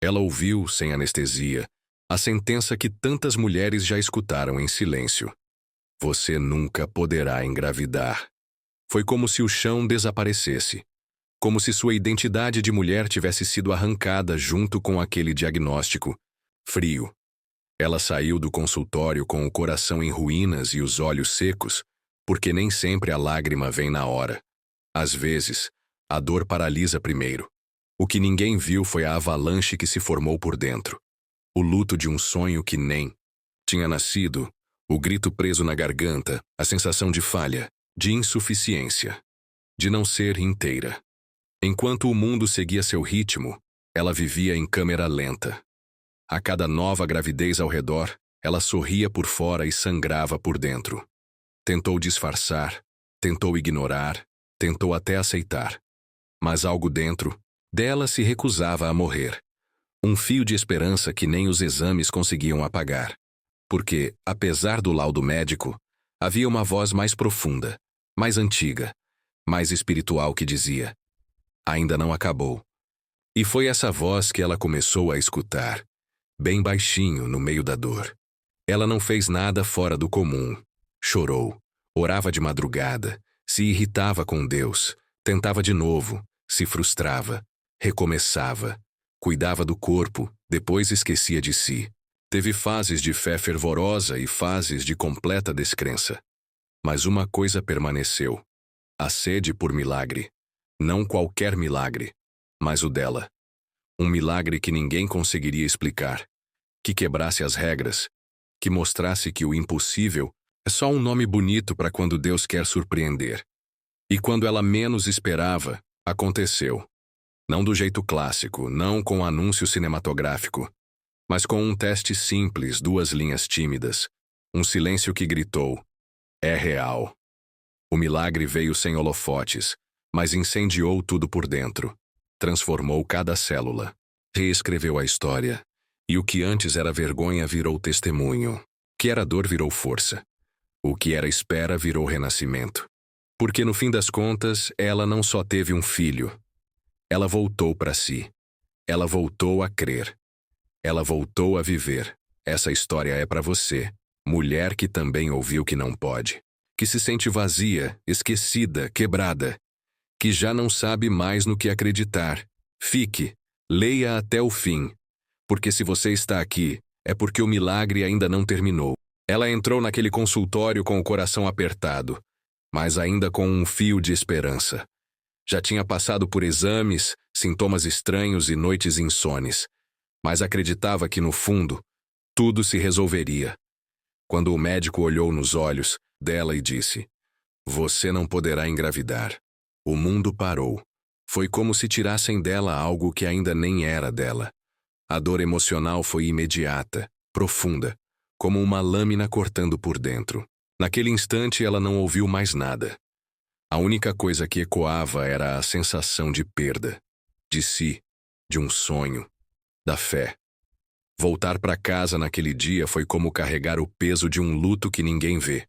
Ela ouviu, sem anestesia, a sentença que tantas mulheres já escutaram em silêncio. Você nunca poderá engravidar. Foi como se o chão desaparecesse. Como se sua identidade de mulher tivesse sido arrancada junto com aquele diagnóstico. Frio. Ela saiu do consultório com o coração em ruínas e os olhos secos, porque nem sempre a lágrima vem na hora. Às vezes, a dor paralisa primeiro. O que ninguém viu foi a avalanche que se formou por dentro. O luto de um sonho que nem tinha nascido, o grito preso na garganta, a sensação de falha, de insuficiência, de não ser inteira. Enquanto o mundo seguia seu ritmo, ela vivia em câmera lenta. A cada nova gravidez ao redor, ela sorria por fora e sangrava por dentro. Tentou disfarçar, tentou ignorar, tentou até aceitar. Mas algo dentro dela se recusava a morrer. Um fio de esperança que nem os exames conseguiam apagar. Porque, apesar do laudo médico, havia uma voz mais profunda, mais antiga, mais espiritual que dizia: ainda não acabou. E foi essa voz que ela começou a escutar, bem baixinho no meio da dor. Ela não fez nada fora do comum. Chorou, orava de madrugada, se irritava com Deus, tentava de novo, se frustrava, recomeçava, cuidava do corpo, depois esquecia de si. Teve fases de fé fervorosa e fases de completa descrença. Mas uma coisa permaneceu: a sede por milagre. Não qualquer milagre, mas o dela. Um milagre que ninguém conseguiria explicar, que quebrasse as regras, que mostrasse que o impossível é só um nome bonito para quando Deus quer surpreender. E quando ela menos esperava, aconteceu. Não do jeito clássico, não com anúncio cinematográfico, mas com um teste simples, 2 linhas tímidas, um silêncio que gritou: é real. O milagre veio sem holofotes, mas incendiou tudo por dentro. Transformou cada célula. Reescreveu a história. E o que antes era vergonha virou testemunho. O que era dor virou força. O que era espera virou renascimento. Porque no fim das contas, ela não só teve um filho. Ela voltou para si. Ela voltou a crer. Ela voltou a viver. Essa história é para você, mulher que também ouviu que não pode. Que se sente vazia, esquecida, quebrada. Que já não sabe mais no que acreditar. Fique, leia até o fim. Porque se você está aqui, é porque o milagre ainda não terminou. Ela entrou naquele consultório com o coração apertado, mas ainda com um fio de esperança. Já tinha passado por exames, sintomas estranhos e noites insones, mas acreditava que, no fundo, tudo se resolveria. Quando o médico olhou nos olhos dela e disse: você não poderá engravidar. O mundo parou. Foi como se tirassem dela algo que ainda nem era dela. A dor emocional foi imediata, profunda, como uma lâmina cortando por dentro. Naquele instante ela não ouviu mais nada. A única coisa que ecoava era a sensação de perda, de si, de um sonho, da fé. Voltar para casa naquele dia foi como carregar o peso de um luto que ninguém vê.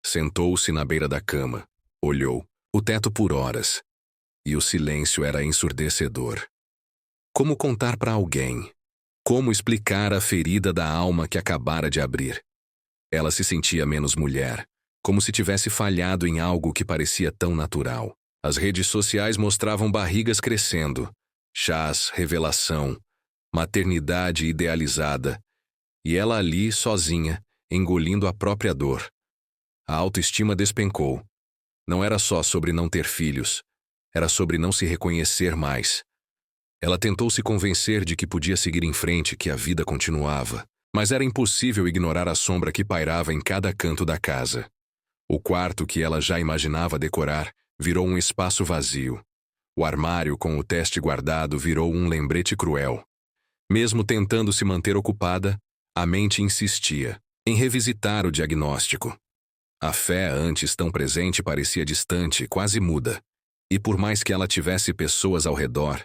Sentou-se na beira da cama, olhou o teto por horas, e o silêncio era ensurdecedor. Como contar para alguém? Como explicar a ferida da alma que acabara de abrir? Ela se sentia menos mulher, como se tivesse falhado em algo que parecia tão natural. As redes sociais mostravam barrigas crescendo, chás, revelação, maternidade idealizada, e ela ali, sozinha, engolindo a própria dor. A autoestima despencou. Não era só sobre não ter filhos, era sobre não se reconhecer mais. Ela tentou se convencer de que podia seguir em frente, que a vida continuava, mas era impossível ignorar a sombra que pairava em cada canto da casa. O quarto que ela já imaginava decorar virou um espaço vazio. O armário com o teste guardado virou um lembrete cruel. Mesmo tentando se manter ocupada, a mente insistia em revisitar o diagnóstico. A fé, antes tão presente, parecia distante, quase muda. E por mais que ela tivesse pessoas ao redor,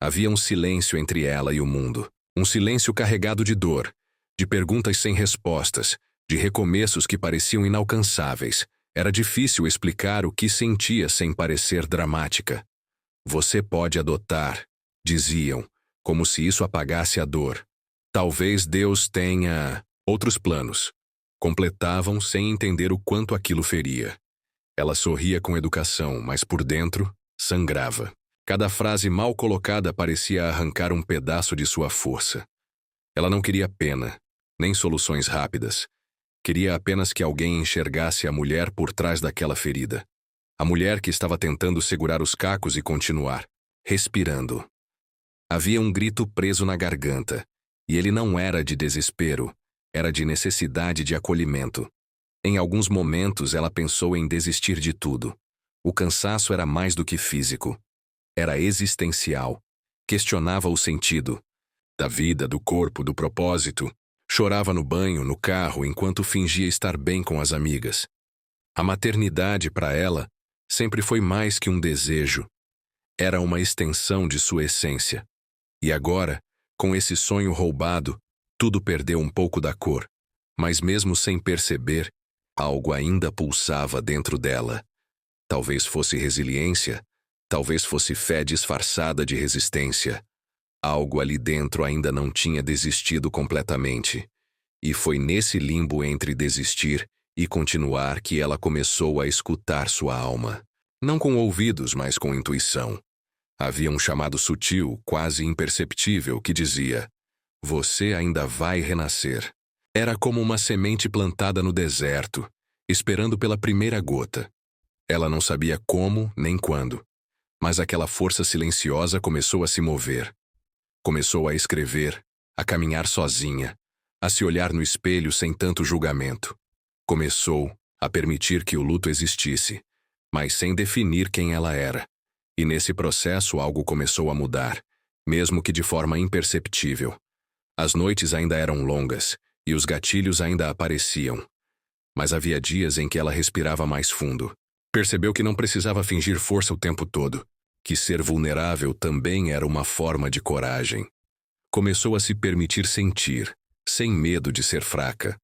havia um silêncio entre ela e o mundo. Um silêncio carregado de dor, de perguntas sem respostas, de recomeços que pareciam inalcançáveis. Era difícil explicar o que sentia sem parecer dramática. Você pode adotar, diziam, como se isso apagasse a dor. Talvez Deus tenha outros planos. Completavam sem entender o quanto aquilo feria. Ela sorria com educação, mas por dentro, sangrava. Cada frase mal colocada parecia arrancar um pedaço de sua força. Ela não queria pena, nem soluções rápidas. Queria apenas que alguém enxergasse a mulher por trás daquela ferida. A mulher que estava tentando segurar os cacos e continuar, respirando. Havia um grito preso na garganta, e ele não era de desespero, era de necessidade de acolhimento. Em alguns momentos ela pensou em desistir de tudo. O cansaço era mais do que físico. Era existencial. Questionava o sentido da vida, do corpo, do propósito. Chorava no banho, no carro, enquanto fingia estar bem com as amigas. A maternidade, para ela, sempre foi mais que um desejo. Era uma extensão de sua essência. E agora, com esse sonho roubado, tudo perdeu um pouco da cor. Mas mesmo sem perceber, algo ainda pulsava dentro dela. Talvez fosse resiliência, talvez fosse fé disfarçada de resistência. Algo ali dentro ainda não tinha desistido completamente. E foi nesse limbo entre desistir e continuar que ela começou a escutar sua alma. Não com ouvidos, mas com intuição. Havia um chamado sutil, quase imperceptível, que dizia: "Você ainda vai renascer." Era como uma semente plantada no deserto, esperando pela primeira gota. Ela não sabia como nem quando, mas aquela força silenciosa começou a se mover. Começou a escrever, a caminhar sozinha, a se olhar no espelho sem tanto julgamento. Começou a permitir que o luto existisse, mas sem definir quem ela era. E nesse processo algo começou a mudar, mesmo que de forma imperceptível. As noites ainda eram longas, e os gatilhos ainda apareciam. Mas havia dias em que ela respirava mais fundo. Percebeu que não precisava fingir força o tempo todo, que ser vulnerável também era uma forma de coragem. Começou a se permitir sentir, sem medo de ser fraca.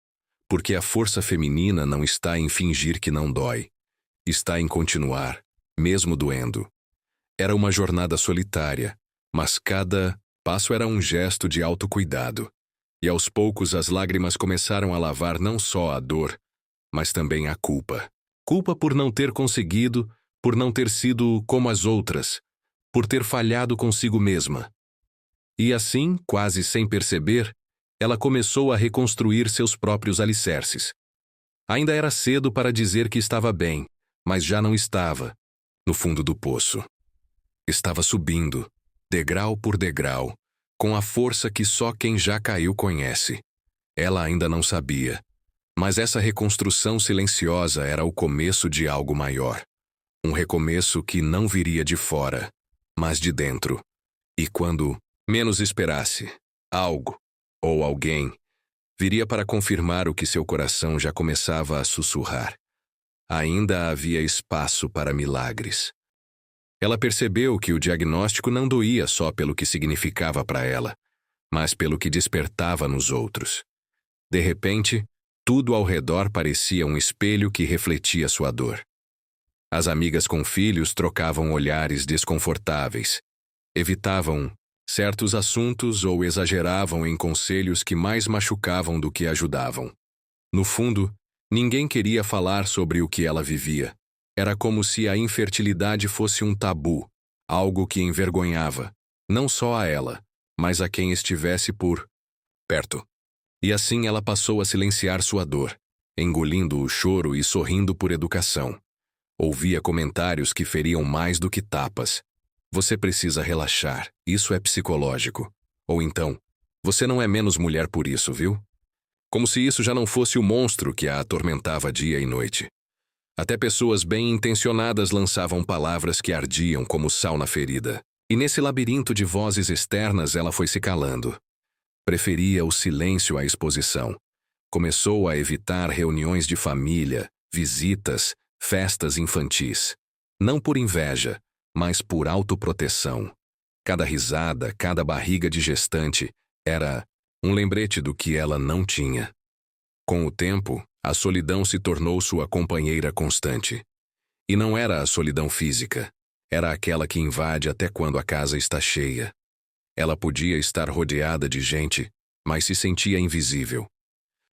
Porque a força feminina não está em fingir que não dói. Está em continuar, mesmo doendo. Era uma jornada solitária, mas cada passo era um gesto de autocuidado. E aos poucos as lágrimas começaram a lavar não só a dor, mas também a culpa. Culpa por não ter conseguido, por não ter sido como as outras, por ter falhado consigo mesma. E assim, quase sem perceber, ela começou a reconstruir seus próprios alicerces. Ainda era cedo para dizer que estava bem, mas já não estava, no fundo do poço. Estava subindo, degrau por degrau, com a força que só quem já caiu conhece. Ela ainda não sabia, mas essa reconstrução silenciosa era o começo de algo maior. Um recomeço que não viria de fora, mas de dentro. E quando menos esperasse, algo, ou alguém, viria para confirmar o que seu coração já começava a sussurrar. Ainda havia espaço para milagres. Ela percebeu que o diagnóstico não doía só pelo que significava para ela, mas pelo que despertava nos outros. De repente, tudo ao redor parecia um espelho que refletia sua dor. As amigas com filhos trocavam olhares desconfortáveis, evitavam certos assuntos ou exageravam em conselhos que mais machucavam do que ajudavam. No fundo, ninguém queria falar sobre o que ela vivia. Era como se a infertilidade fosse um tabu, algo que envergonhava, não só a ela, mas a quem estivesse por perto. E assim ela passou a silenciar sua dor, engolindo o choro e sorrindo por educação. Ouvia comentários que feriam mais do que tapas. Você precisa relaxar, isso é psicológico. Ou então, você não é menos mulher por isso, viu? Como se isso já não fosse o monstro que a atormentava dia e noite. Até pessoas bem intencionadas lançavam palavras que ardiam como sal na ferida. E nesse labirinto de vozes externas ela foi se calando. Preferia o silêncio à exposição. Começou a evitar reuniões de família, visitas, festas infantis. Não por inveja, mas por autoproteção. Cada risada, cada barriga de gestante era um lembrete do que ela não tinha. Com o tempo, a solidão se tornou sua companheira constante. E não era a solidão física, era aquela que invade até quando a casa está cheia. Ela podia estar rodeada de gente, mas se sentia invisível.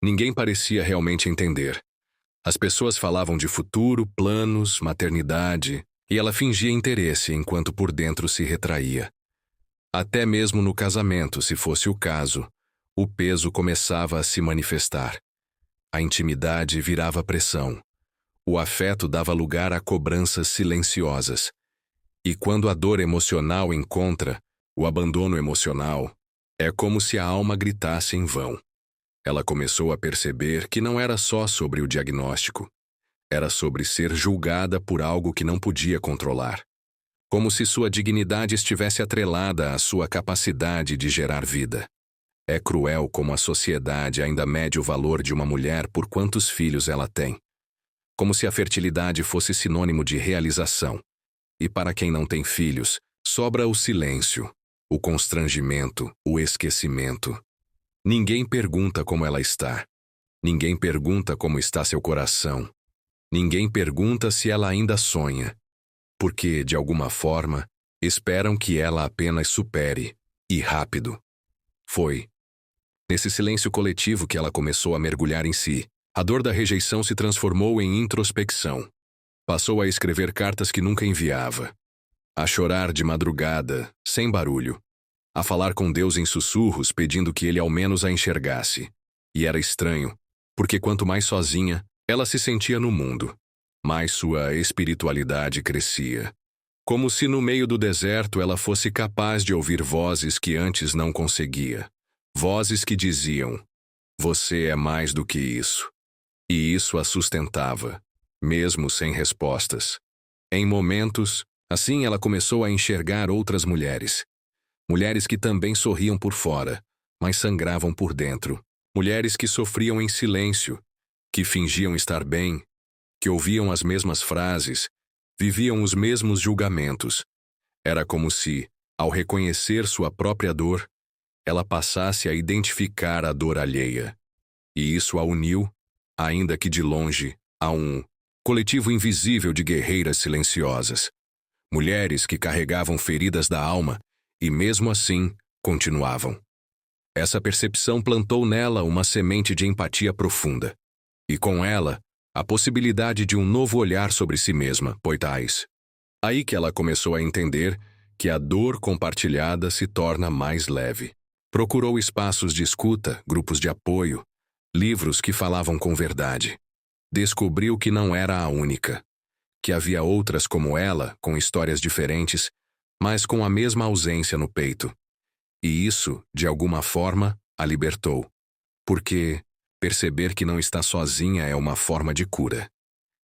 Ninguém parecia realmente entender. As pessoas falavam de futuro, planos, maternidade, e ela fingia interesse enquanto por dentro se retraía. Até mesmo no casamento, se fosse o caso, o peso começava a se manifestar. A intimidade virava pressão. O afeto dava lugar a cobranças silenciosas. E quando a dor emocional encontra o abandono emocional, é como se a alma gritasse em vão. Ela começou a perceber que não era só sobre o diagnóstico. Era sobre ser julgada por algo que não podia controlar. Como se sua dignidade estivesse atrelada à sua capacidade de gerar vida. É cruel como a sociedade ainda mede o valor de uma mulher por quantos filhos ela tem. Como se a fertilidade fosse sinônimo de realização. E para quem não tem filhos, sobra o silêncio, o constrangimento, o esquecimento. Ninguém pergunta como ela está. Ninguém pergunta como está seu coração. Ninguém pergunta se ela ainda sonha. Porque, de alguma forma, esperam que ela apenas supere, e rápido. Foi nesse silêncio coletivo que ela começou a mergulhar em si. A dor da rejeição se transformou em introspecção. Passou a escrever cartas que nunca enviava. A chorar de madrugada, sem barulho. A falar com Deus em sussurros, pedindo que ele ao menos a enxergasse. E era estranho, porque quanto mais sozinha, ela se sentia no mundo, mais sua espiritualidade crescia. Como se no meio do deserto ela fosse capaz de ouvir vozes que antes não conseguia. Vozes que diziam, você é mais do que isso. E isso a sustentava, mesmo sem respostas. Em momentos, assim ela começou a enxergar outras mulheres. Mulheres que também sorriam por fora, mas sangravam por dentro. Mulheres que sofriam em silêncio, que fingiam estar bem, que ouviam as mesmas frases, viviam os mesmos julgamentos. Era como se, ao reconhecer sua própria dor, ela passasse a identificar a dor alheia. E isso a uniu, ainda que de longe, a um coletivo invisível de guerreiras silenciosas. Mulheres que carregavam feridas da alma e, mesmo assim, continuavam. Essa percepção plantou nela uma semente de empatia profunda. E com ela, a possibilidade de um novo olhar sobre si mesma, pois aí que ela começou a entender que a dor compartilhada se torna mais leve. Procurou espaços de escuta, grupos de apoio, livros que falavam com verdade. Descobriu que não era a única. Que havia outras como ela, com histórias diferentes, mas com a mesma ausência no peito. E isso, de alguma forma, a libertou. Porque perceber que não está sozinha é uma forma de cura.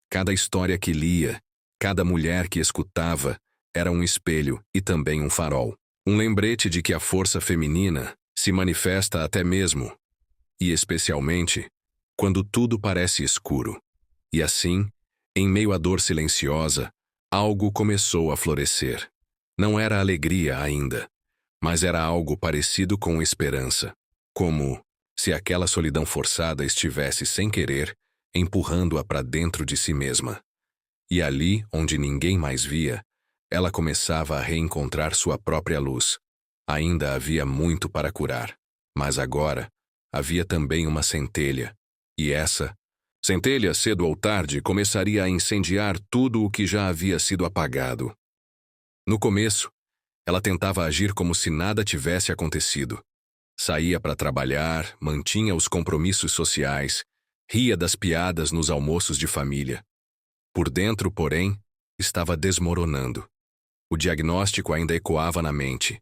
Cada história que lia, cada mulher que escutava, era um espelho e também um farol. Um lembrete de que a força feminina se manifesta até mesmo, e especialmente, quando tudo parece escuro. E assim, em meio à dor silenciosa, algo começou a florescer. Não era alegria ainda, mas era algo parecido com esperança. Como se aquela solidão forçada estivesse, sem querer, empurrando-a para dentro de si mesma. E ali, onde ninguém mais via, ela começava a reencontrar sua própria luz. Ainda havia muito para curar, mas agora havia também uma centelha. E essa centelha, cedo ou tarde, começaria a incendiar tudo o que já havia sido apagado. No começo, ela tentava agir como se nada tivesse acontecido. Saía para trabalhar, mantinha os compromissos sociais, ria das piadas nos almoços de família. Por dentro, porém, estava desmoronando. O diagnóstico ainda ecoava na mente,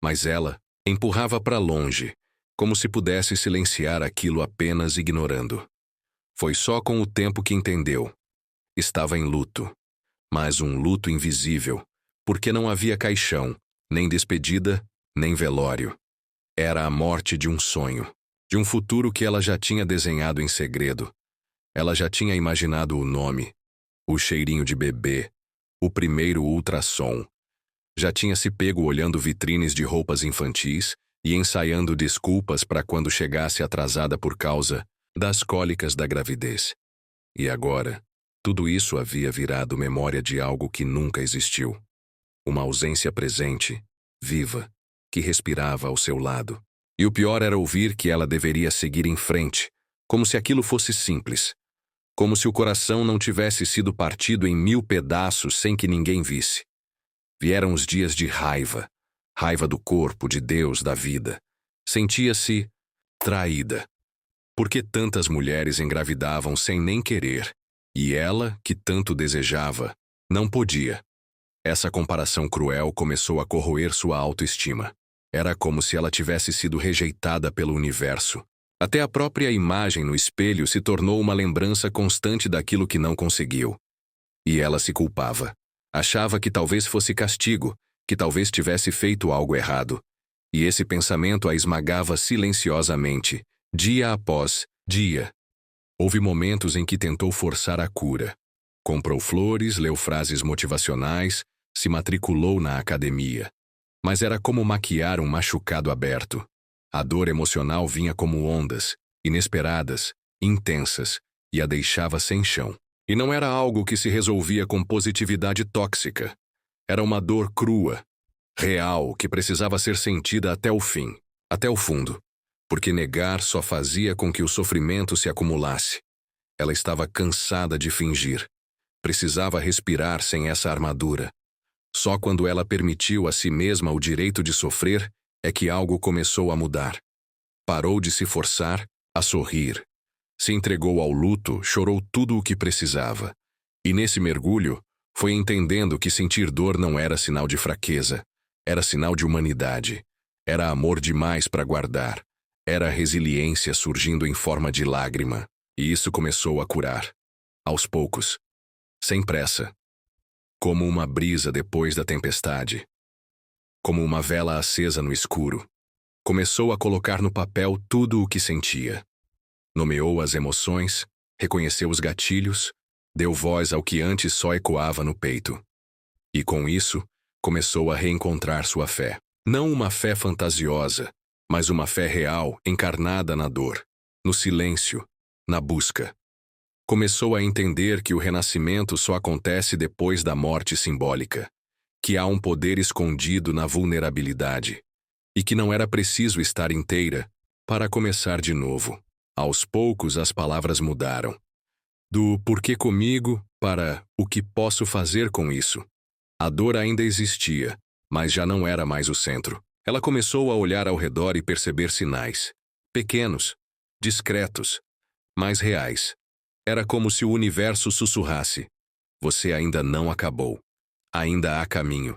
mas ela empurrava para longe, como se pudesse silenciar aquilo apenas ignorando. Foi só com o tempo que entendeu. Estava em luto, mas um luto invisível, porque não havia caixão, nem despedida, nem velório. Era a morte de um sonho, de um futuro que ela já tinha desenhado em segredo. Ela já tinha imaginado o nome, o cheirinho de bebê, o primeiro ultrassom. Já tinha se pego olhando vitrines de roupas infantis e ensaiando desculpas para quando chegasse atrasada por causa das cólicas da gravidez. E agora, tudo isso havia virado memória de algo que nunca existiu. Uma ausência presente, viva, que respirava ao seu lado. E o pior era ouvir que ela deveria seguir em frente, como se aquilo fosse simples. Como se o coração não tivesse sido partido em 1000 pedaços sem que ninguém visse. Vieram os dias de raiva. Raiva do corpo, de Deus, da vida. Sentia-se traída. Por que tantas mulheres engravidavam sem nem querer? E ela, que tanto desejava, não podia. Essa comparação cruel começou a corroer sua autoestima. Era como se ela tivesse sido rejeitada pelo universo. Até a própria imagem no espelho se tornou uma lembrança constante daquilo que não conseguiu. E ela se culpava. Achava que talvez fosse castigo, que talvez tivesse feito algo errado. E esse pensamento a esmagava silenciosamente, dia após dia. Houve momentos em que tentou forçar a cura. Comprou flores, leu frases motivacionais, se matriculou na academia. Mas era como maquiar um machucado aberto. A dor emocional vinha como ondas, inesperadas, intensas, e a deixava sem chão. E não era algo que se resolvia com positividade tóxica. Era uma dor crua, real, que precisava ser sentida até o fim, até o fundo. Porque negar só fazia com que o sofrimento se acumulasse. Ela estava cansada de fingir. Precisava respirar sem essa armadura. Só quando ela permitiu a si mesma o direito de sofrer é que algo começou a mudar. Parou de se forçar a sorrir. Se entregou ao luto, chorou tudo o que precisava. E nesse mergulho, foi entendendo que sentir dor não era sinal de fraqueza. Era sinal de humanidade. Era amor demais para guardar. Era resiliência surgindo em forma de lágrima. E isso começou a curar. Aos poucos. Sem pressa. Como uma brisa depois da tempestade. Como uma vela acesa no escuro. Começou a colocar no papel tudo o que sentia. Nomeou as emoções, reconheceu os gatilhos, deu voz ao que antes só ecoava no peito. E com isso, começou a reencontrar sua fé. Não uma fé fantasiosa, mas uma fé real, encarnada na dor, no silêncio, na busca. Começou a entender que o renascimento só acontece depois da morte simbólica, que há um poder escondido na vulnerabilidade, e que não era preciso estar inteira para começar de novo. Aos poucos as palavras mudaram. Do porquê comigo para o que posso fazer com isso. A dor ainda existia, mas já não era mais o centro. Ela começou a olhar ao redor e perceber sinais. Pequenos, discretos, mas reais. Era como se o universo sussurrasse. Você ainda não acabou. Ainda há caminho.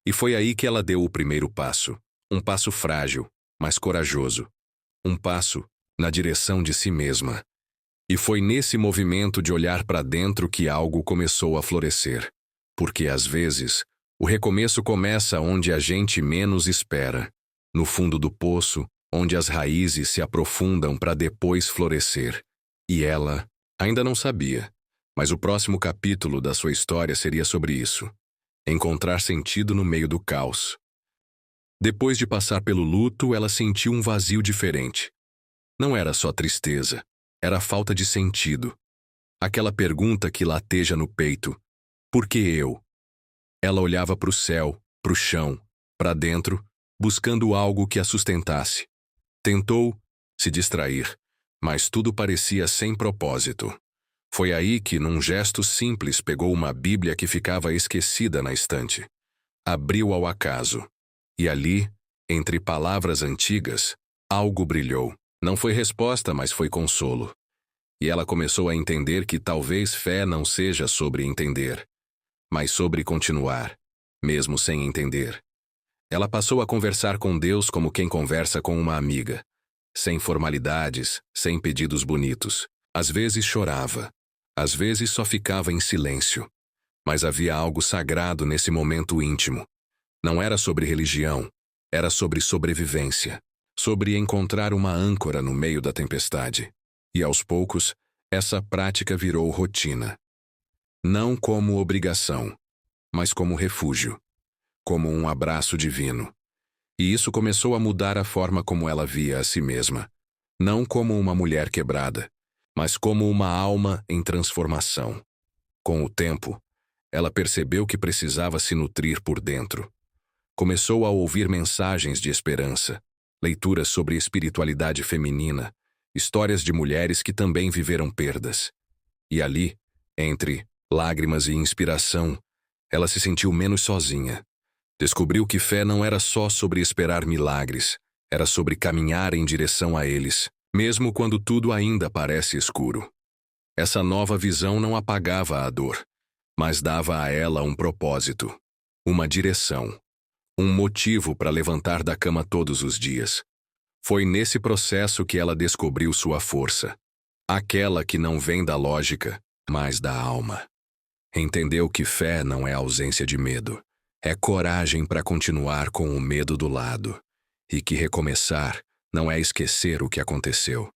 E foi aí que ela deu o primeiro passo. Um passo frágil, mas corajoso. Um passo na direção de si mesma. E foi nesse movimento de olhar para dentro que algo começou a florescer. Porque, às vezes, o recomeço começa onde a gente menos espera. No fundo do poço, onde as raízes se aprofundam para depois florescer. E ela ainda não sabia, mas o próximo capítulo da sua história seria sobre isso. Encontrar sentido no meio do caos. Depois de passar pelo luto, ela sentiu um vazio diferente. Não era só tristeza, era falta de sentido. Aquela pergunta que lateja no peito. Por que eu? Ela olhava para o céu, para o chão, para dentro, buscando algo que a sustentasse. Tentou se distrair, mas tudo parecia sem propósito. Foi aí que, num gesto simples, pegou uma Bíblia que ficava esquecida na estante. Abriu ao acaso. E ali, entre palavras antigas, algo brilhou. Não foi resposta, mas foi consolo. E ela começou a entender que talvez fé não seja sobre entender, mas sobre continuar, mesmo sem entender. Ela passou a conversar com Deus como quem conversa com uma amiga. Sem formalidades, sem pedidos bonitos. Às vezes chorava. Às vezes só ficava em silêncio. Mas havia algo sagrado nesse momento íntimo. Não era sobre religião, era sobre sobrevivência. Sobre encontrar uma âncora no meio da tempestade. E aos poucos, essa prática virou rotina. Não como obrigação, mas como refúgio. Como um abraço divino. E isso começou a mudar a forma como ela via a si mesma. Não como uma mulher quebrada, mas como uma alma em transformação. Com o tempo, ela percebeu que precisava se nutrir por dentro. Começou a ouvir mensagens de esperança, leituras sobre espiritualidade feminina, histórias de mulheres que também viveram perdas. E ali, entre lágrimas e inspiração, ela se sentiu menos sozinha. Descobriu que fé não era só sobre esperar milagres, era sobre caminhar em direção a eles, mesmo quando tudo ainda parece escuro. Essa nova visão não apagava a dor, mas dava a ela um propósito, uma direção, um motivo para levantar da cama todos os dias. Foi nesse processo que ela descobriu sua força, aquela que não vem da lógica, mas da alma. Entendeu que fé não é ausência de medo, é coragem para continuar com o medo do lado, e que recomeçar não é esquecer o que aconteceu,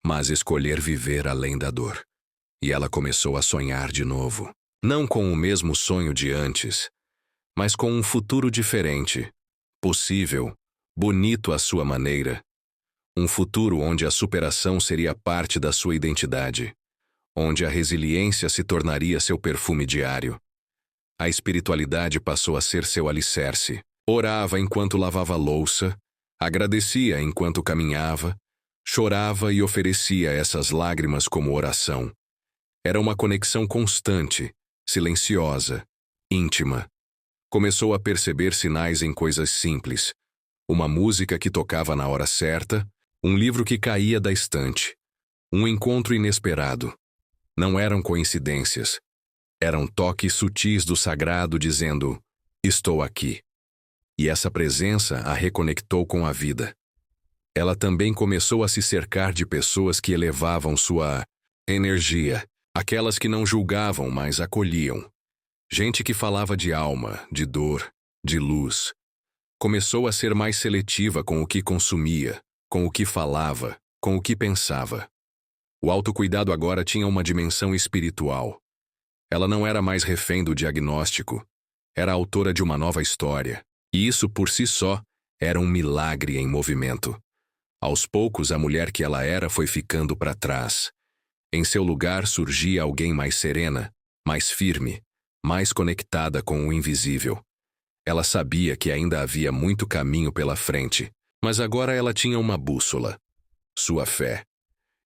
mas escolher viver além da dor. E ela começou a sonhar de novo, não com o mesmo sonho de antes, mas com um futuro diferente, possível, bonito à sua maneira. Um futuro onde a superação seria parte da sua identidade, onde a resiliência se tornaria seu perfume diário. A espiritualidade passou a ser seu alicerce. Orava enquanto lavava louça, agradecia enquanto caminhava, chorava e oferecia essas lágrimas como oração. Era uma conexão constante, silenciosa, íntima. Começou a perceber sinais em coisas simples. Uma música que tocava na hora certa, um livro que caía da estante. Um encontro inesperado. Não eram coincidências. Eram toques sutis do sagrado dizendo, estou aqui. E essa presença a reconectou com a vida. Ela também começou a se cercar de pessoas que elevavam sua energia, aquelas que não julgavam, mas acolhiam. Gente que falava de alma, de dor, de luz. Começou a ser mais seletiva com o que consumia, com o que falava, com o que pensava. O autocuidado agora tinha uma dimensão espiritual. Ela não era mais refém do diagnóstico, era autora de uma nova história. E isso por si só era um milagre em movimento. Aos poucos, a mulher que ela era foi ficando para trás. Em seu lugar surgia alguém mais serena, mais firme, mais conectada com o invisível. Ela sabia que ainda havia muito caminho pela frente, mas agora ela tinha uma bússola, sua fé.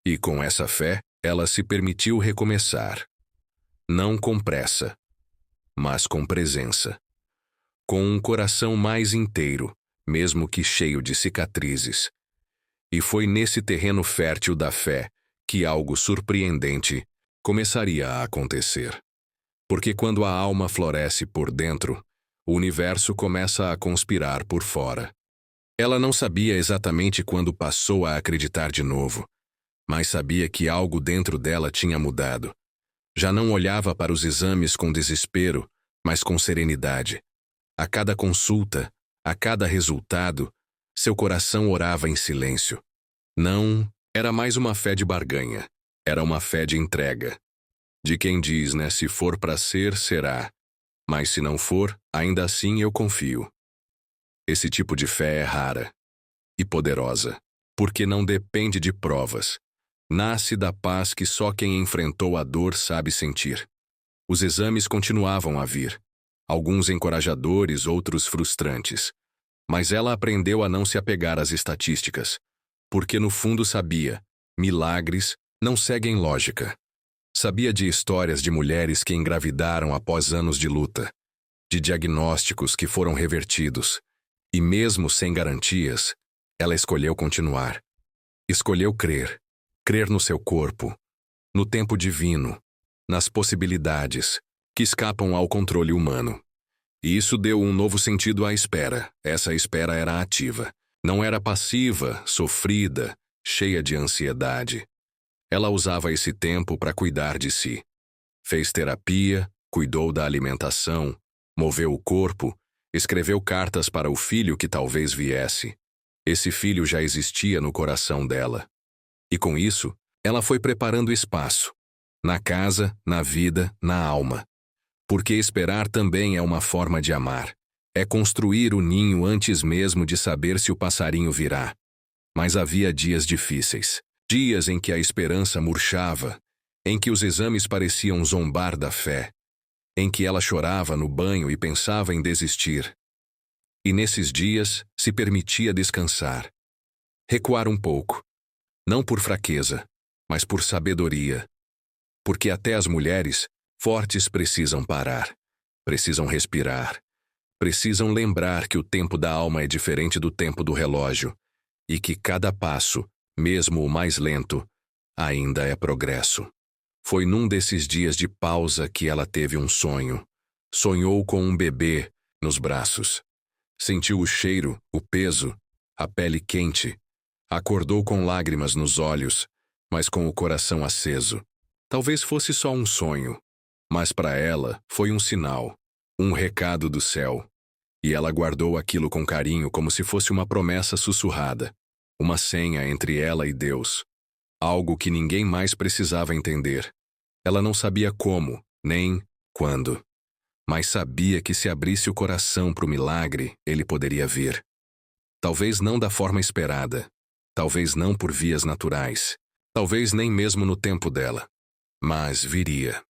E com essa fé, ela se permitiu recomeçar. Não com pressa, mas com presença. Com um coração mais inteiro, mesmo que cheio de cicatrizes. E foi nesse terreno fértil da fé que algo surpreendente começaria a acontecer. Porque quando a alma floresce por dentro, o universo começa a conspirar por fora. Ela não sabia exatamente quando passou a acreditar de novo, mas sabia que algo dentro dela tinha mudado. Já não olhava para os exames com desespero, mas com serenidade. A cada consulta, a cada resultado, seu coração orava em silêncio. Não era mais uma fé de barganha, era uma fé de entrega. De quem diz, né, se for para ser, será. Mas se não for, ainda assim eu confio. Esse tipo de fé é rara e poderosa, porque não depende de provas. Nasce da paz que só quem enfrentou a dor sabe sentir. Os exames continuavam a vir. Alguns encorajadores, outros frustrantes. Mas ela aprendeu a não se apegar às estatísticas, porque no fundo sabia, milagres não seguem lógica. Sabia de histórias de mulheres que engravidaram após anos de luta, de diagnósticos que foram revertidos, e mesmo sem garantias, ela escolheu continuar. Escolheu crer, crer no seu corpo, no tempo divino, nas possibilidades que escapam ao controle humano. E isso deu um novo sentido à espera. Essa espera era ativa. Não era passiva, sofrida, cheia de ansiedade. Ela usava esse tempo para cuidar de si. Fez terapia, cuidou da alimentação, moveu o corpo, escreveu cartas para o filho que talvez viesse. Esse filho já existia no coração dela. E com isso, ela foi preparando espaço. Na casa, na vida, na alma. Porque esperar também é uma forma de amar. É construir o ninho antes mesmo de saber se o passarinho virá. Mas havia dias difíceis. Dias em que a esperança murchava, em que os exames pareciam zombar da fé, em que ela chorava no banho e pensava em desistir. E nesses dias se permitia descansar. Recuar um pouco. Não por fraqueza, mas por sabedoria. Porque até as mulheres fortes precisam parar. Precisam respirar. Precisam lembrar que o tempo da alma é diferente do tempo do relógio. E que cada passo, mesmo o mais lento, ainda é progresso. Foi num desses dias de pausa que ela teve um sonho. Sonhou com um bebê nos braços. Sentiu o cheiro, o peso, a pele quente. Acordou com lágrimas nos olhos, mas com o coração aceso. Talvez fosse só um sonho, mas para ela foi um sinal, um recado do céu. E ela guardou aquilo com carinho como se fosse uma promessa sussurrada, uma senha entre ela e Deus. Algo que ninguém mais precisava entender. Ela não sabia como, nem quando. Mas sabia que se abrisse o coração para o milagre, ele poderia vir. Talvez não da forma esperada. Talvez não por vias naturais. Talvez nem mesmo no tempo dela. Mas viria.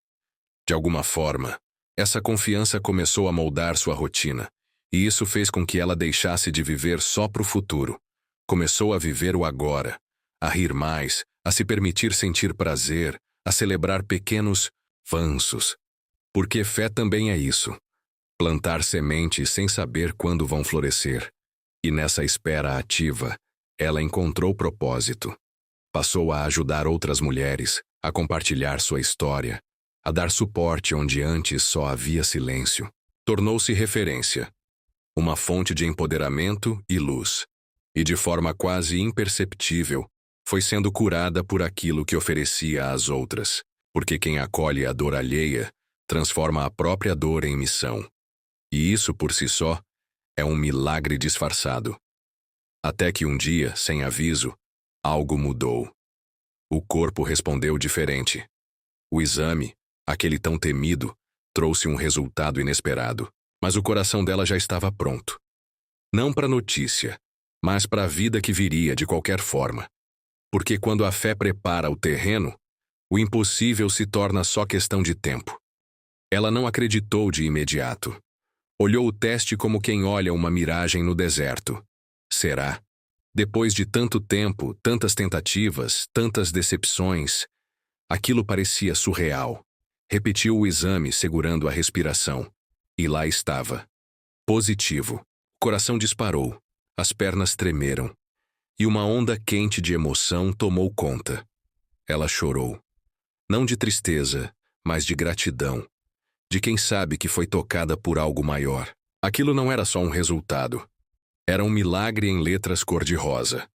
De alguma forma, essa confiança começou a moldar sua rotina. E isso fez com que ela deixasse de viver só para o futuro. Começou a viver o agora. A rir mais, a se permitir sentir prazer, a celebrar pequenos avanços. Porque fé também é isso. Plantar sementes sem saber quando vão florescer. E nessa espera ativa, ela encontrou propósito. Passou a ajudar outras mulheres, a compartilhar sua história, a dar suporte onde antes só havia silêncio. Tornou-se referência. Uma fonte de empoderamento e luz. E de forma quase imperceptível, foi sendo curada por aquilo que oferecia às outras. Porque quem acolhe a dor alheia, transforma a própria dor em missão. E isso, por si só, é um milagre disfarçado. Até que um dia, sem aviso, algo mudou. O corpo respondeu diferente. O exame, aquele tão temido, trouxe um resultado inesperado, mas o coração dela já estava pronto. Não para a notícia, mas para a vida que viria de qualquer forma. Porque quando a fé prepara o terreno, o impossível se torna só questão de tempo. Ela não acreditou de imediato. Olhou o teste como quem olha uma miragem no deserto. Será? Depois de tanto tempo, tantas tentativas, tantas decepções, aquilo parecia surreal. Repetiu o exame segurando a respiração. E lá estava. Positivo. O coração disparou. As pernas tremeram. E uma onda quente de emoção tomou conta. Ela chorou. Não de tristeza, mas de gratidão. De quem sabe que foi tocada por algo maior. Aquilo não era só um resultado. Era um milagre em letras cor-de-rosa.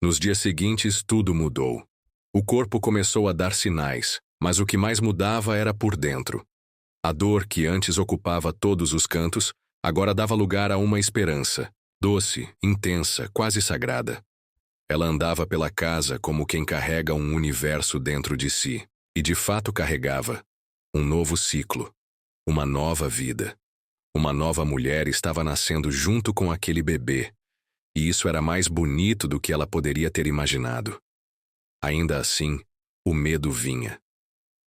Nos dias seguintes, tudo mudou. O corpo começou a dar sinais, mas o que mais mudava era por dentro. A dor que antes ocupava todos os cantos, agora dava lugar a uma esperança, doce, intensa, quase sagrada. Ela andava pela casa como quem carrega um universo dentro de si, e de fato carregava. Um novo ciclo. Uma nova vida. Uma nova mulher estava nascendo junto com aquele bebê, e isso era mais bonito do que ela poderia ter imaginado. Ainda assim, o medo vinha.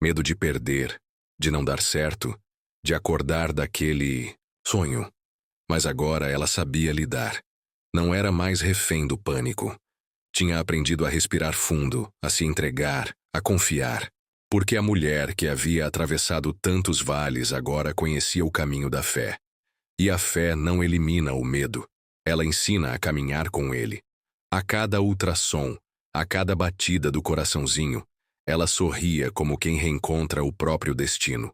Medo de perder, de não dar certo, de acordar daquele sonho. Mas agora ela sabia lidar. Não era mais refém do pânico. Tinha aprendido a respirar fundo, a se entregar, a confiar. Porque a mulher que havia atravessado tantos vales agora conhecia o caminho da fé. E a fé não elimina o medo. Ela ensina a caminhar com ele. A cada ultrassom, a cada batida do coraçãozinho, ela sorria como quem reencontra o próprio destino.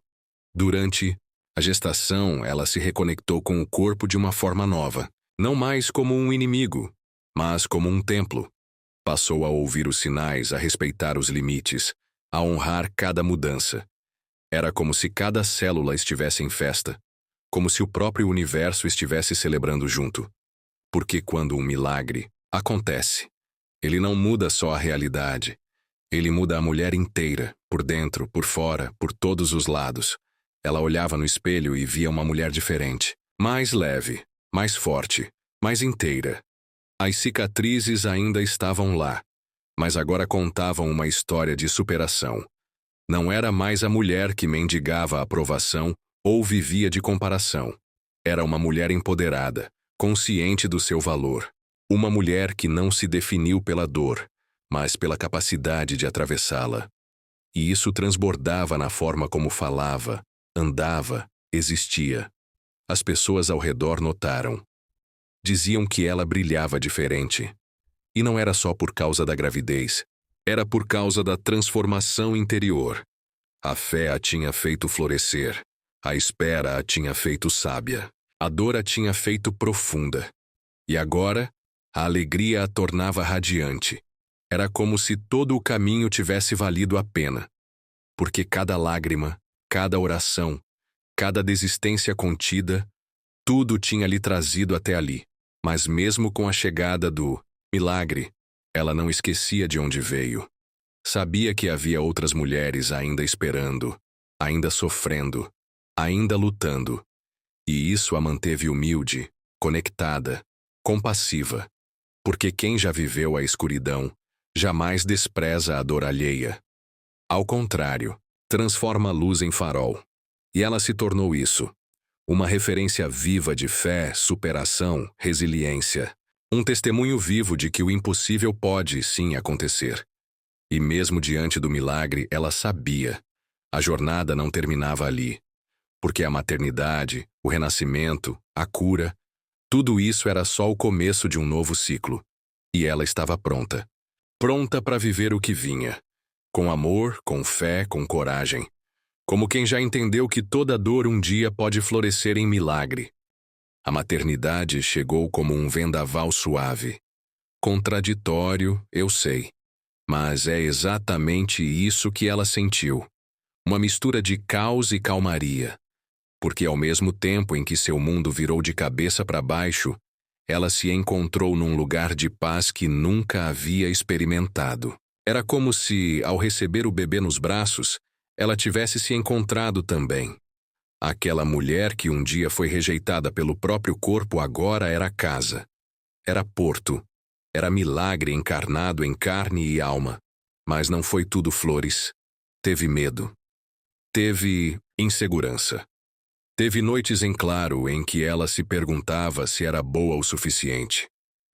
Durante a gestação, ela se reconectou com o corpo de uma forma nova. Não mais como um inimigo, mas como um templo. Passou a ouvir os sinais, a respeitar os limites, a honrar cada mudança. Era como se cada célula estivesse em festa, como se o próprio universo estivesse celebrando junto. Porque quando um milagre acontece, ele não muda só a realidade, ele muda a mulher inteira, por dentro, por fora, por todos os lados. Ela olhava no espelho e via uma mulher diferente, mais leve, mais forte, mais inteira. As cicatrizes ainda estavam lá, mas agora contavam uma história de superação. Não era mais a mulher que mendigava a aprovação ou vivia de comparação. Era uma mulher empoderada, consciente do seu valor. Uma mulher que não se definiu pela dor, mas pela capacidade de atravessá-la. E isso transbordava na forma como falava, andava, existia. As pessoas ao redor notaram. Diziam que ela brilhava diferente. E não era só por causa da gravidez, era por causa da transformação interior. A fé a tinha feito florescer, a espera a tinha feito sábia, a dor a tinha feito profunda. E agora, a alegria a tornava radiante. Era como se todo o caminho tivesse valido a pena. Porque cada lágrima, cada oração, cada desistência contida, tudo tinha lhe trazido até ali. Mas mesmo com a chegada do milagre, ela não esquecia de onde veio. Sabia que havia outras mulheres ainda esperando, ainda sofrendo, ainda lutando. E isso a manteve humilde, conectada, compassiva. Porque quem já viveu a escuridão jamais despreza a dor alheia. Ao contrário, transforma a luz em farol. E ela se tornou isso. Uma referência viva de fé, superação, resiliência. Um testemunho vivo de que o impossível pode, sim, acontecer. E mesmo diante do milagre, ela sabia. A jornada não terminava ali. Porque a maternidade, o renascimento, a cura, tudo isso era só o começo de um novo ciclo. E ela estava pronta. Pronta para viver o que vinha. Com amor, com fé, com coragem. Como quem já entendeu que toda dor um dia pode florescer em milagre. A maternidade chegou como um vendaval suave. Contraditório, eu sei. Mas é exatamente isso que ela sentiu. Uma mistura de caos e calmaria. Porque ao mesmo tempo em que seu mundo virou de cabeça para baixo, ela se encontrou num lugar de paz que nunca havia experimentado. Era como se, ao receber o bebê nos braços, ela tivesse se encontrado também. Aquela mulher que um dia foi rejeitada pelo próprio corpo agora era casa. Era porto. Era milagre encarnado em carne e alma. Mas não foi tudo flores. Teve medo. Teve insegurança. Teve noites em claro em que ela se perguntava se era boa o suficiente.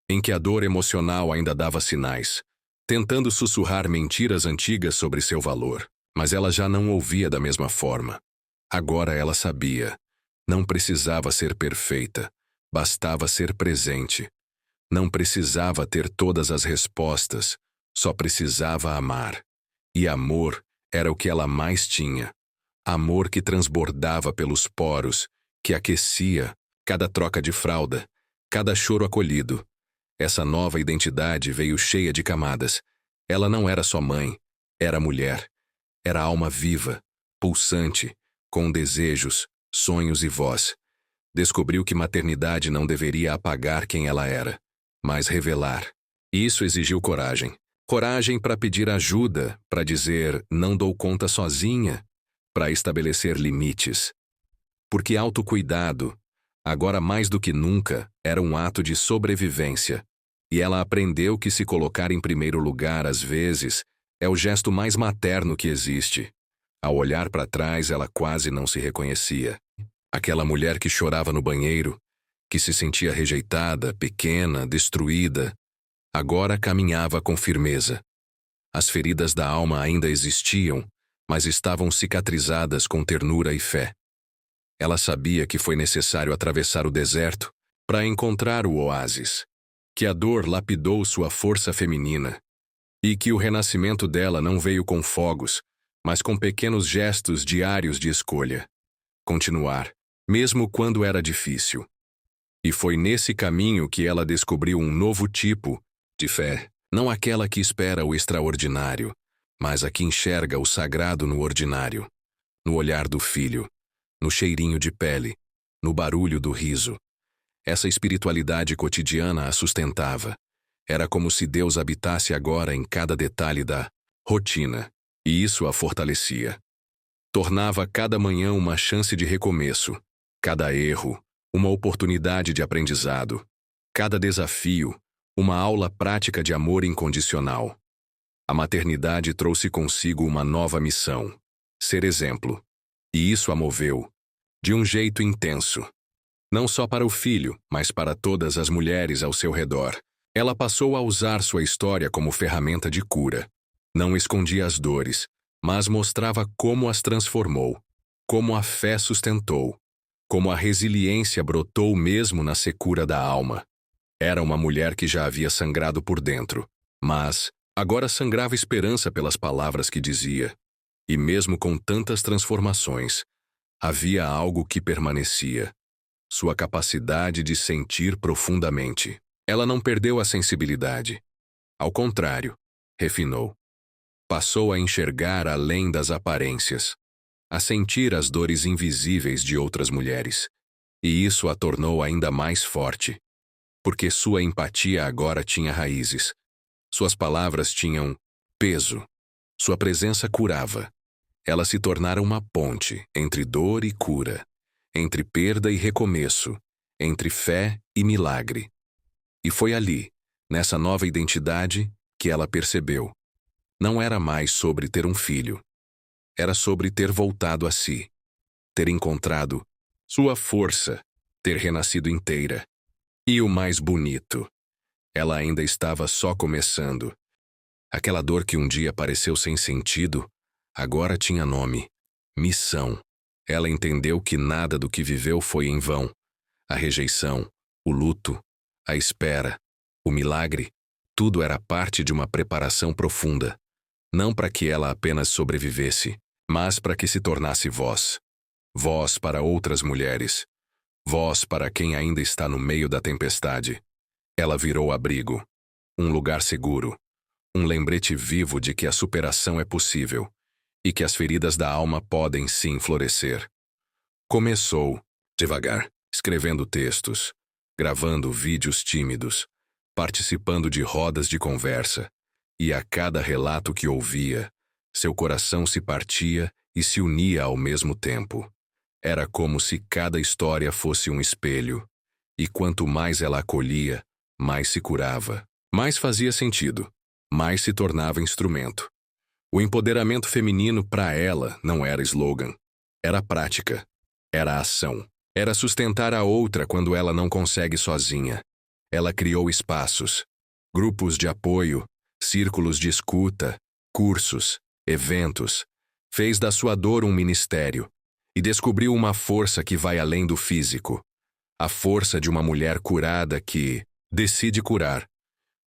Em que a dor emocional ainda dava sinais, tentando sussurrar mentiras antigas sobre seu valor. Mas ela já não ouvia da mesma forma. Agora ela sabia. Não precisava ser perfeita. Bastava ser presente. Não precisava ter todas as respostas. Só precisava amar. E amor era o que ela mais tinha. Amor que transbordava pelos poros, que aquecia cada troca de fralda, cada choro acolhido. Essa nova identidade veio cheia de camadas. Ela não era só mãe, era mulher. Era alma viva, pulsante, com desejos, sonhos e voz. Descobriu que maternidade não deveria apagar quem ela era, mas revelar. E isso exigiu coragem. Coragem para pedir ajuda, para dizer não dou conta sozinha, para estabelecer limites. Porque autocuidado, agora mais do que nunca, era um ato de sobrevivência. E ela aprendeu que se colocar em primeiro lugar, às vezes, é o gesto mais materno que existe. Ao olhar para trás, ela quase não se reconhecia. Aquela mulher que chorava no banheiro, que se sentia rejeitada, pequena, destruída, agora caminhava com firmeza. As feridas da alma ainda existiam, mas estavam cicatrizadas com ternura e fé. Ela sabia que foi necessário atravessar o deserto para encontrar o oásis, que a dor lapidou sua força feminina, e que o renascimento dela não veio com fogos, mas com pequenos gestos diários de escolha. Continuar, mesmo quando era difícil. E foi nesse caminho que ela descobriu um novo tipo de fé, não aquela que espera o extraordinário, mas a que enxerga o sagrado no ordinário, no olhar do filho, no cheirinho de pele, no barulho do riso. Essa espiritualidade cotidiana a sustentava. Era como se Deus habitasse agora em cada detalhe da rotina, e isso a fortalecia. Tornava cada manhã uma chance de recomeço, cada erro, uma oportunidade de aprendizado, cada desafio, uma aula prática de amor incondicional. A maternidade trouxe consigo uma nova missão: ser exemplo. E isso a moveu, de um jeito intenso. Não só para o filho, mas para todas as mulheres ao seu redor. Ela passou a usar sua história como ferramenta de cura. Não escondia as dores, mas mostrava como as transformou, como a fé sustentou, como a resiliência brotou mesmo na secura da alma. Era uma mulher que já havia sangrado por dentro, mas agora sangrava esperança pelas palavras que dizia. E mesmo com tantas transformações, havia algo que permanecia: sua capacidade de sentir profundamente. Ela não perdeu a sensibilidade. Ao contrário, refinou. Passou a enxergar além das aparências, a sentir as dores invisíveis de outras mulheres. E isso a tornou ainda mais forte, porque sua empatia agora tinha raízes. Suas palavras tinham peso. Sua presença curava. Ela se tornara uma ponte entre dor e cura, entre perda e recomeço, entre fé e milagre. E foi ali, nessa nova identidade, que ela percebeu. Não era mais sobre ter um filho. Era sobre ter voltado a si, ter encontrado sua força, ter renascido inteira. E o mais bonito, ela ainda estava só começando. Aquela dor que um dia pareceu sem sentido, agora tinha nome: missão. Ela entendeu que nada do que viveu foi em vão. A rejeição, o luto, a espera, o milagre, tudo era parte de uma preparação profunda. Não para que ela apenas sobrevivesse, mas para que se tornasse voz. Voz para outras mulheres. Voz para quem ainda está no meio da tempestade. Ela virou abrigo, um lugar seguro, um lembrete vivo de que a superação é possível e que as feridas da alma podem sim florescer. Começou, devagar, escrevendo textos, gravando vídeos tímidos, participando de rodas de conversa, e a cada relato que ouvia, seu coração se partia e se unia ao mesmo tempo. Era como se cada história fosse um espelho, e quanto mais ela acolhia, mais se curava, mais fazia sentido, mais se tornava instrumento. O empoderamento feminino para ela não era slogan, era prática, era ação. Era sustentar a outra quando ela não consegue sozinha. Ela criou espaços, grupos de apoio, círculos de escuta, cursos, eventos. Fez da sua dor um ministério e descobriu uma força que vai além do físico. A força de uma mulher curada que decide curar.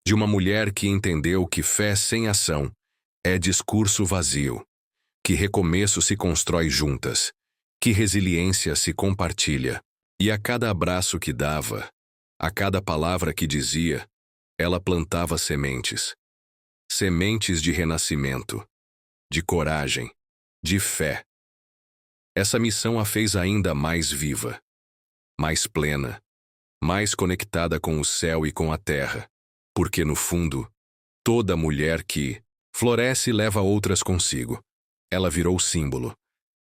De uma mulher que entendeu que fé sem ação é discurso vazio. Que recomeço se constrói juntas. Que resiliência se compartilha. E a cada abraço que dava, a cada palavra que dizia, ela plantava sementes. Sementes de renascimento, de coragem, de fé. Essa missão a fez ainda mais viva, mais plena, mais conectada com o céu e com a terra. Porque, no fundo, toda mulher que floresce leva outras consigo. Ela virou símbolo.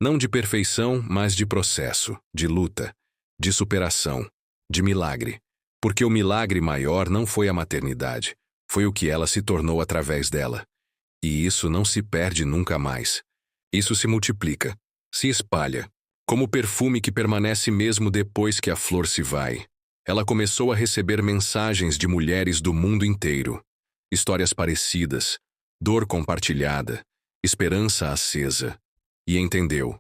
Não de perfeição, mas de processo, de luta, de superação, de milagre. Porque o milagre maior não foi a maternidade, foi o que ela se tornou através dela. E isso não se perde nunca mais. Isso se multiplica, se espalha, como perfume que permanece mesmo depois que a flor se vai. Ela começou a receber mensagens de mulheres do mundo inteiro. Histórias parecidas, dor compartilhada, esperança acesa. E entendeu.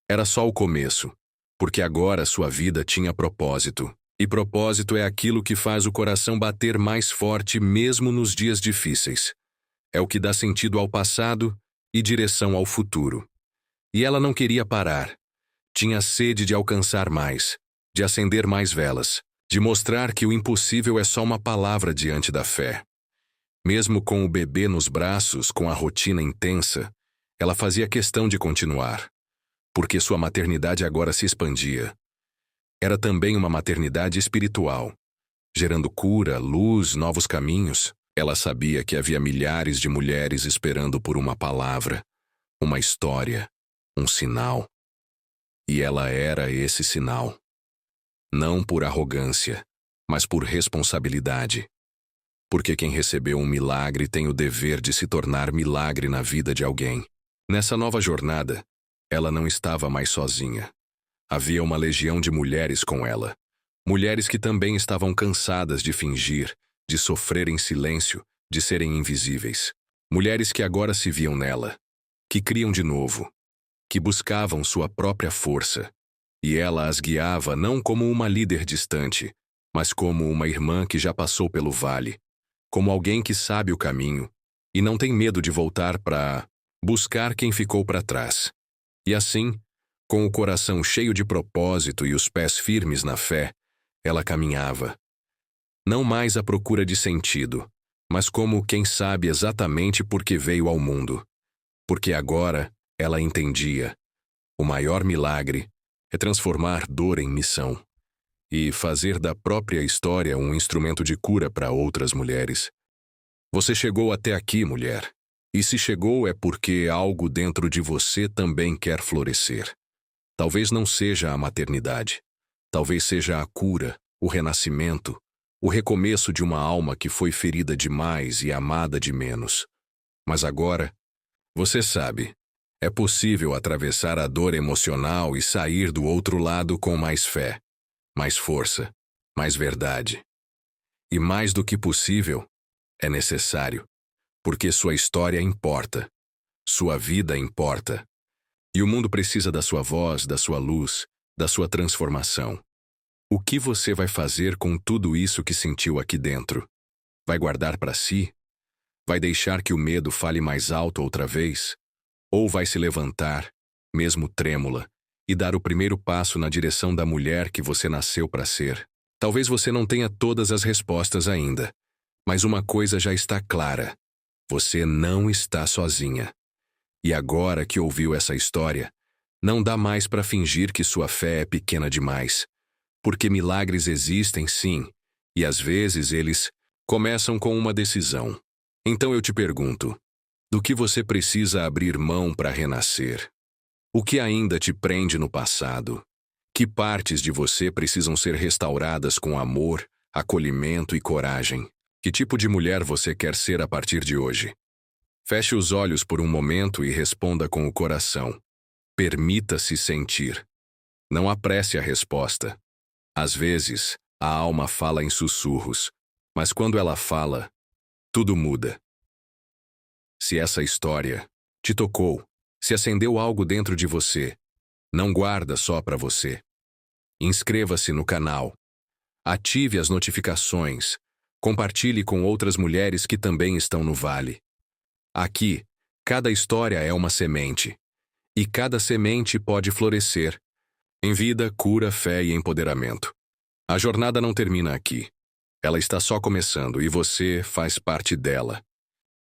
Era só o começo, porque agora sua vida tinha propósito. E propósito é aquilo que faz o coração bater mais forte mesmo nos dias difíceis. É o que dá sentido ao passado e direção ao futuro. E ela não queria parar. Tinha sede de alcançar mais, de acender mais velas, de mostrar que o impossível é só uma palavra diante da fé. Mesmo com o bebê nos braços, com a rotina intensa, ela fazia questão de continuar, porque sua maternidade agora se expandia. Era também uma maternidade espiritual, gerando cura, luz, novos caminhos. Ela sabia que havia milhares de mulheres esperando por uma palavra, uma história, um sinal. E ela era esse sinal. Não por arrogância, mas por responsabilidade. Porque quem recebeu um milagre tem o dever de se tornar milagre na vida de alguém. Nessa nova jornada, ela não estava mais sozinha. Havia uma legião de mulheres com ela. Mulheres que também estavam cansadas de fingir, de sofrer em silêncio, de serem invisíveis. Mulheres que agora se viam nela, que criam de novo, que buscavam sua própria força. E ela as guiava não como uma líder distante, mas como uma irmã que já passou pelo vale, como alguém que sabe o caminho e não tem medo de voltar para buscar quem ficou para trás. E assim, com o coração cheio de propósito e os pés firmes na fé, ela caminhava. Não mais à procura de sentido, mas como quem sabe exatamente por que veio ao mundo. Porque agora ela entendia. O maior milagre é transformar dor em missão e fazer da própria história um instrumento de cura para outras mulheres. Você chegou até aqui, mulher. E se chegou é porque algo dentro de você também quer florescer. Talvez não seja a maternidade. Talvez seja a cura, o renascimento, o recomeço de uma alma que foi ferida demais e amada de menos. Mas agora, você sabe, é possível atravessar a dor emocional e sair do outro lado com mais fé, mais força, mais verdade. E mais do que possível, é necessário, porque sua história importa, sua vida importa. E o mundo precisa da sua voz, da sua luz, da sua transformação. O que você vai fazer com tudo isso que sentiu aqui dentro? Vai guardar para si? Vai deixar que o medo fale mais alto outra vez? Ou vai se levantar, mesmo trêmula, e dar o primeiro passo na direção da mulher que você nasceu para ser? Talvez você não tenha todas as respostas ainda, mas uma coisa já está clara: você não está sozinha. E agora que ouviu essa história, não dá mais para fingir que sua fé é pequena demais. Porque milagres existem, sim, e às vezes eles começam com uma decisão. Então eu te pergunto, do que você precisa abrir mão para renascer? O que ainda te prende no passado? Que partes de você precisam ser restauradas com amor, acolhimento e coragem? Que tipo de mulher você quer ser a partir de hoje? Feche os olhos por um momento e responda com o coração. Permita-se sentir. Não apresse a resposta. Às vezes, a alma fala em sussurros, mas quando ela fala, tudo muda. Se essa história te tocou, se acendeu algo dentro de você, não guarda só para você. Inscreva-se no canal. Ative as notificações. Compartilhe com outras mulheres que também estão no vale. Aqui, cada história é uma semente. E cada semente pode florescer em vida, cura, fé e empoderamento. A jornada não termina aqui. Ela está só começando e você faz parte dela.